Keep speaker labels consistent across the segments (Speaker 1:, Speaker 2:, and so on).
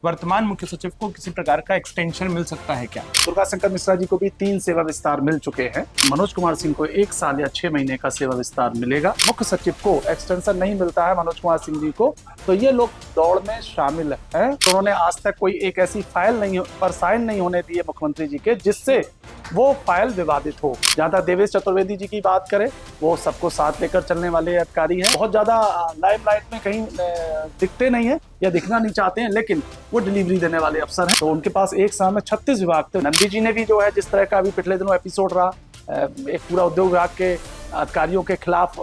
Speaker 1: वर्तमान मुख्य सचिव को किसी प्रकार का एक्सटेंशन मिल सकता है क्या?
Speaker 2: दुर्गा शंकर मिश्रा जी को भी 3 सेवा विस्तार मिल चुके हैं। मनोज कुमार सिंह को 1 साल या 6 महीने का सेवा विस्तार मिलेगा। मुख्य सचिव को एक्सटेंशन नहीं मिलता है मनोज कुमार सिंह जी को, तो ये लोग दौड़ में शामिल हैं। तो उन्होंने आज तक कोई एक ऐसी फाइल नहीं पर साइन नहीं होने दी है मुख्यमंत्री जी के जिससे वो फाइल विवादित हो। जहाँ तक देवेश चतुर्वेदी जी की बात करें, वो सबको साथ लेकर चलने वाले अधिकारी हैं। बहुत ज्यादा लाइमलाइट में कहीं दिखते नहीं है या दिखना नहीं चाहते हैं, लेकिन वो डिलीवरी देने वाले अफसर हैं। तो उनके पास एक समय में 36 विभाग थे। नंदी जी ने भी जो है जिस तरह का अभी पिछले दिनों एपिसोड रहा, एक पूरा उद्योग विभाग के अधिकारियों के खिलाफ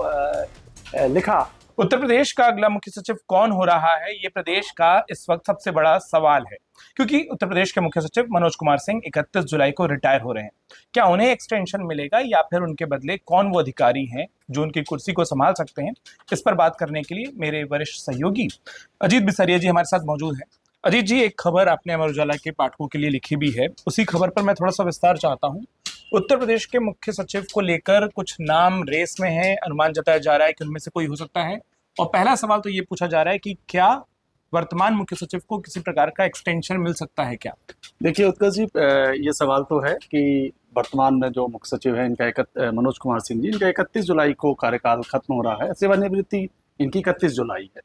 Speaker 2: लिखा।
Speaker 1: उत्तर प्रदेश का अगला मुख्य सचिव कौन हो रहा है, ये प्रदेश का इस वक्त सबसे बड़ा सवाल है, क्योंकि उत्तर प्रदेश के मुख्य सचिव मनोज कुमार सिंह 31 जुलाई को रिटायर हो रहे हैं। क्या उन्हें एक्सटेंशन मिलेगा या फिर उनके बदले कौन वो अधिकारी हैं जो उनकी कुर्सी को संभाल सकते हैं? इस पर बात करने के लिए मेरे वरिष्ठ सहयोगी अजीत बिसरिया जी हमारे साथ मौजूद हैं। अजीत जी, एक खबर आपने अमर उजाला के पाठकों के लिए लिखी भी है, उसी खबर पर मैं थोड़ा सा विस्तार चाहता हूँ। उत्तर प्रदेश के मुख्य सचिव को लेकर कुछ नाम रेस में है, अनुमान जताया जा रहा है कि उनमें से कोई हो सकता है। और पहला सवाल तो ये पूछा जा रहा है कि क्या वर्तमान मुख्य सचिव को किसी प्रकार का एक्सटेंशन मिल सकता है क्या?
Speaker 2: देखिए उत्कर्ष जी, ये सवाल तो है कि वर्तमान में जो मुख्य सचिव है इनका मनोज कुमार सिंह जी, इनका 31 जुलाई को कार्यकाल खत्म हो रहा है। सेवानिवृत्ति इनकी 31 जुलाई है।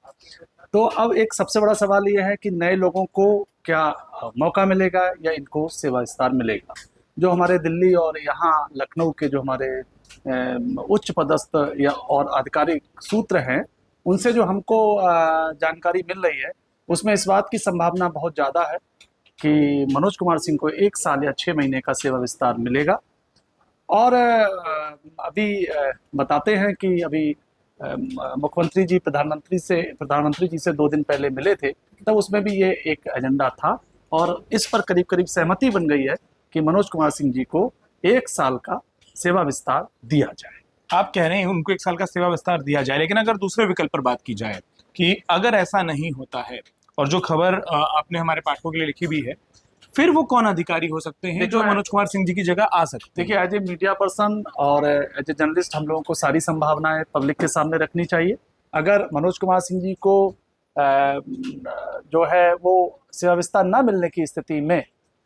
Speaker 2: तो अब एक सबसे बड़ा सवाल ये है कि नए लोगों को क्या मौका मिलेगा या इनको सेवा विस्तार मिलेगा। जो हमारे दिल्ली और यहाँ लखनऊ के जो हमारे उच्च पदस्थ या और आधिकारिक सूत्र हैं, उनसे जो हमको जानकारी मिल रही है, उसमें इस बात की संभावना बहुत ज़्यादा है कि मनोज कुमार सिंह को 1 साल या 6 महीने का सेवा विस्तार मिलेगा। और अभी बताते हैं कि अभी मुख्यमंत्री जी प्रधानमंत्री जी से 2 दिन पहले मिले थे, तब उसमें भी ये एक एजेंडा था और इस पर करीब करीब सहमति बन गई है कि मनोज कुमार सिंह जी को 1 साल का सेवा विस्तार दिया जाए।
Speaker 1: आप कह रहे हैं उनको 1 साल का सेवा विस्तार दिया जाए, लेकिन अगर दूसरे विकल्प पर बात की जाए कि अगर ऐसा नहीं होता है, और जो खबर आपने हमारे पाठकों के लिए लिखी भी है, फिर वो कौन अधिकारी हो सकते हैं जो मनोज कुमार सिंह जी की जगह आ सकते हैं?
Speaker 2: देखिए, एज ए मीडिया पर्सन और एज ए जर्नलिस्ट हम लोगों को सारी संभावनाएं पब्लिक के सामने रखनी चाहिए। अगर मनोज कुमार सिंह जी को जो है वो सेवा विस्तार न मिलने की स्थिति में,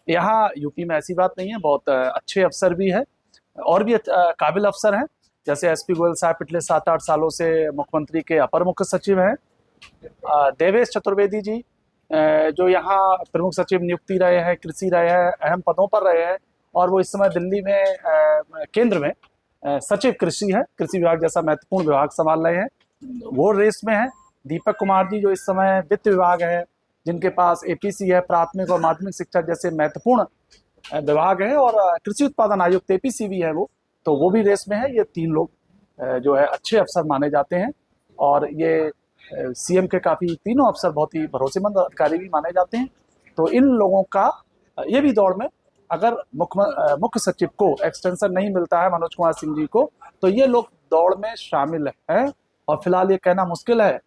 Speaker 2: यहाँ यूपी में ऐसी बात नहीं है, बहुत अच्छे अफसर भी है और भी काबिल अफसर हैं। जैसे एसपी गोयल साहब पिछले 7-8 सालों से मुख्यमंत्री के अपर मुख्य सचिव हैं। देवेश चतुर्वेदी जी जो यहाँ प्रमुख सचिव नियुक्ति रहे हैं, कृषि रहे हैं, अहम पदों पर रहे हैं, और वो इस समय दिल्ली में केंद्र में सचिव कृषि है, कृषि विभाग जैसा महत्वपूर्ण विभाग संभाल रहे हैं, वो रेस में है। दीपक कुमार जी जो इस समय वित्त विभाग है, जिनके पास एपीसी है, प्राथमिक और माध्यमिक शिक्षा जैसे महत्वपूर्ण विभाग है, और कृषि उत्पादन आयुक्त एपीसी भी है वो भी रेस में है। ये 3 लोग जो है अच्छे अफसर माने जाते हैं और ये सीएम के काफी तीनों अफसर बहुत ही भरोसेमंद अधिकारी भी माने जाते हैं। तो इन लोगों का ये भी दौड़ में, अगर मुख्य सचिव को एक्सटेंशन नहीं मिलता है मनोज कुमार सिंह जी को, तो ये लोग दौड़ में शामिल हैं। और फिलहाल ये कहना मुश्किल है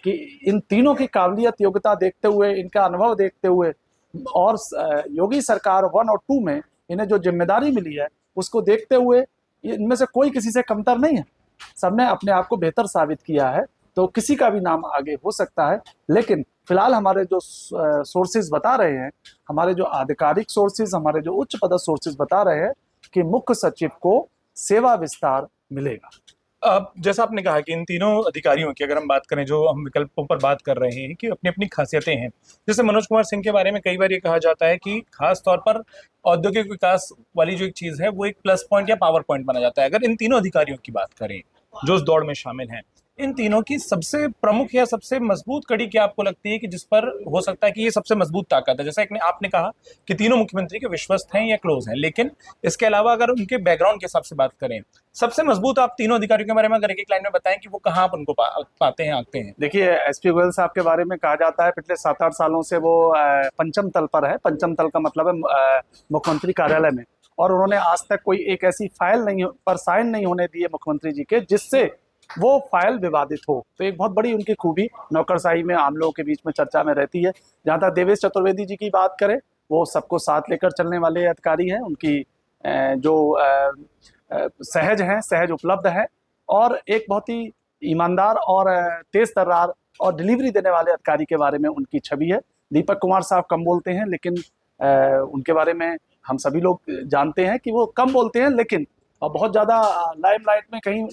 Speaker 2: कि इन तीनों की काबिलियत योग्यता देखते हुए, इनका अनुभव देखते हुए, और योगी सरकार 1 और 2 में इन्हें जो जिम्मेदारी मिली है उसको देखते हुए, इनमें से कोई किसी से कमतर नहीं है। सबने अपने आप को बेहतर साबित किया है, तो किसी का भी नाम आगे हो सकता है। लेकिन फिलहाल हमारे जो सोर्सेज बता रहे हैं, हमारे जो आधिकारिक सोर्सेज, हमारे जो उच्च पदस्थ सोर्सेज बता रहे हैं कि मुख्य सचिव को सेवा विस्तार मिलेगा।
Speaker 1: अब जैसा आपने कहा कि इन तीनों अधिकारियों की अगर हम बात करें, जो हम विकल्पों पर बात कर रहे हैं, कि अपनी अपनी खासियतें हैं। जैसे मनोज कुमार सिंह के बारे में कई बार ये कहा जाता है कि खास तौर पर औद्योगिक विकास वाली जो एक चीज है वो एक प्लस पॉइंट या पावर पॉइंट माना जाता है। अगर इन तीनों अधिकारियों की बात करें जो उस दौड़ में शामिल हैं, इन तीनों की सबसे प्रमुख या सबसे मजबूत कड़ी क्या आपको लगती है कि जिस पर हो सकता है कि ये सबसे मजबूत ताकत है? जैसा आपने कहा कि तीनों मुख्यमंत्री के विश्वस्त हैं या क्लोज हैं, लेकिन इसके अलावा अगर उनके बैकग्राउंड के हिसाब से बात करें, सबसे मजबूत आप तीनों अधिकारियों के बारे में अगर एक लाइन में बताएं कि वो कहाँ आप उनको पाते हैं, आते हैं।
Speaker 2: देखिए, एसपी गोयल साहब के बारे में कहा जाता है पिछले 7-8 सालों से वो पंचम तल पर है। पंचम तल का मतलब है मुख्यमंत्री कार्यालय में, और उन्होंने आज तक कोई एक ऐसी फाइल नहीं पर साइन नहीं होने दी है मुख्यमंत्री जी के जिससे वो फाइल विवादित हो। तो एक बहुत बड़ी उनकी खूबी नौकरशाही में आम लोगों के बीच में चर्चा में रहती है। जहाँ तक देवेश चतुर्वेदी जी की बात करें, वो सबको साथ लेकर चलने वाले अधिकारी हैं। उनकी जो सहज हैं, सहज उपलब्ध है, और एक बहुत ही ईमानदार और तेज तर्रार और डिलीवरी देने वाले अधिकारी के बारे में उनकी छवि है। दीपक कुमार साहब कम बोलते हैं, लेकिन उनके बारे में हम सभी लोग जानते हैं कि वो कम बोलते हैं, लेकिन बहुत ज़्यादा लाइमलाइट में कहीं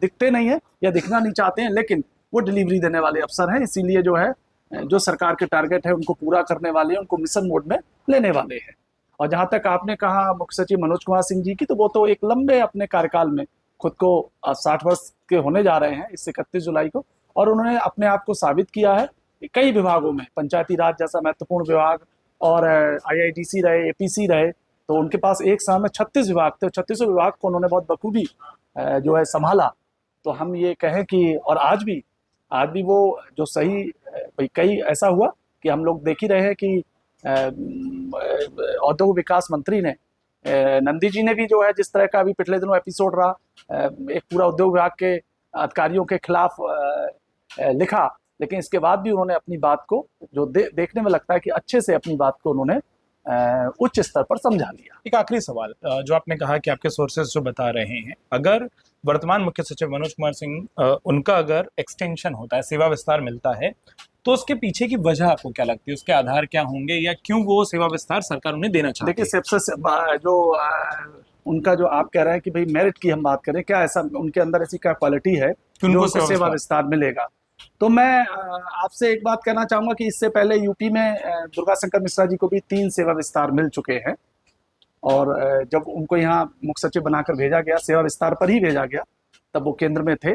Speaker 2: दिखते नहीं है या दिखना नहीं चाहते हैं, लेकिन वो डिलीवरी देने वाले अफसर हैं। इसीलिए जो है जो सरकार के टारगेट है उनको पूरा करने वाले हैं, उनको मिशन मोड में लेने वाले हैं। और जहाँ तक आपने कहा मुख्य सचिव मनोज कुमार सिंह जी की, तो वो तो एक लंबे अपने कार्यकाल में खुद को 60 वर्ष के होने जा रहे हैं इस 31 जुलाई को, और उन्होंने अपने आप को साबित किया है कई विभागों में, पंचायती राज जैसा महत्वपूर्ण विभाग और IITC रहे, APC रहे, तो उनके पास एक समय में 36 विभाग थे, 36 विभाग को उन्होंने बहुत बखूबी जो है संभाला। तो हम ये कहें कि और आज भी वो जो सही कई ऐसा हुआ कि हम लोग देख ही रहे हैं कि औद्योगिक विकास मंत्री ने नंदी जी ने भी जो है जिस तरह का अभी पिछले दिनों एपिसोड रहा, एक पूरा उद्योग विभाग के अधिकारियों के खिलाफ लिखा, लेकिन इसके बाद भी उन्होंने अपनी बात को जो देखने में लगता है कि अच्छे से अपनी बात को उन्होंने उच्च स्तर पर समझा लिया।
Speaker 1: एक आखिरी सवाल, जो आपने कहा कि आपके सोर्सेज जो बता रहे हैं, अगर वर्तमान मुख्य सचिव मनोज कुमार सिंह उनका अगर एक्सटेंशन होता है, सेवा विस्तार मिलता है, तो उसके पीछे की वजह आपको क्या लगती है? उसके आधार क्या होंगे या क्यों वो सेवा विस्तार सरकार उन्हें देना चाहती है?
Speaker 2: देखिए, सबसे जो उनका जो आप कह रहे हैं कि भाई मेरिट की हम बात करें, क्या ऐसा उनके अंदर ऐसी क्या क्वालिटी है जो उनको सेवा विस्तार मिलेगा? तो मैं आपसे एक बात कहना चाहूंगा कि इससे पहले यूपी में दुर्गा शंकर मिश्रा जी को भी 3 सेवा विस्तार मिल चुके हैं, और जब उनको यहाँ मुख्य सचिव बनाकर भेजा गया, सेवा विस्तार पर ही भेजा गया, तब वो केंद्र में थे।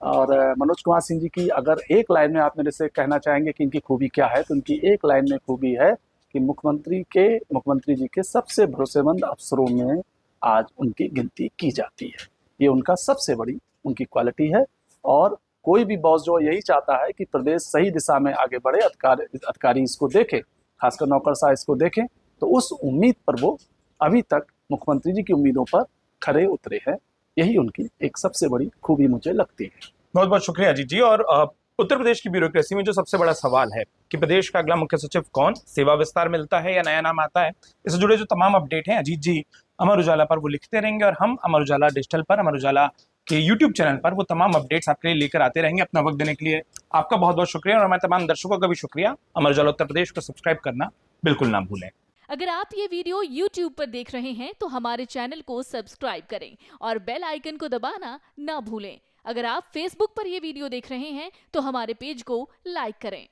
Speaker 2: और मनोज कुमार सिंह जी की अगर एक लाइन में आप मेरे से कहना चाहेंगे कि इनकी खूबी क्या है, तो उनकी एक लाइन में खूबी है कि मुख्यमंत्री जी के सबसे भरोसेमंद अफसरों में आज उनकी गिनती की जाती है। ये उनका सबसे बड़ी उनकी क्वालिटी है, और कोई भी बॉस जो यही चाहता है कि प्रदेश सही दिशा में आगे बढ़े, अधिकारी इसको देखें, खासकर नौकरशाह इसको देखें, तो उस उम्मीद पर वो अभी तक मुख्यमंत्री जी की उम्मीदों पर खरे उतरे हैं। यही उनकी एक सबसे बड़ी खूबी मुझे लगती है।
Speaker 1: बहुत बहुत शुक्रिया अजीत जी। और उत्तर प्रदेश की ब्यूरोक्रेसी में जो सबसे बड़ा सवाल है कि प्रदेश का अगला मुख्य सचिव कौन, सेवा विस्तार मिलता है या नया नाम आता है, इससे जुड़े जो तमाम अपडेट हैं अजीत जी अमर उजाला पर वो लिखते रहेंगे, और हम अमर उजाला डिजिटल पर, अमर उजाला के YouTube चैनल पर वो तमाम अपडेट्स आपके लिए लेकर आते रहेंगे। अपना वक्त देने के लिए आपका बहुत बहुत शुक्रिया, और हमारे तमाम दर्शकों का भी शुक्रिया। अमर उजाला उत्तर प्रदेश को सब्सक्राइब करना बिल्कुल ना भूलें।
Speaker 3: अगर आप ये वीडियो YouTube पर देख रहे हैं तो हमारे चैनल को सब्सक्राइब करें और बेल आइकन को दबाना ना भूलें। अगर आप Facebook पर ये वीडियो देख रहे हैं तो हमारे पेज को लाइक करें।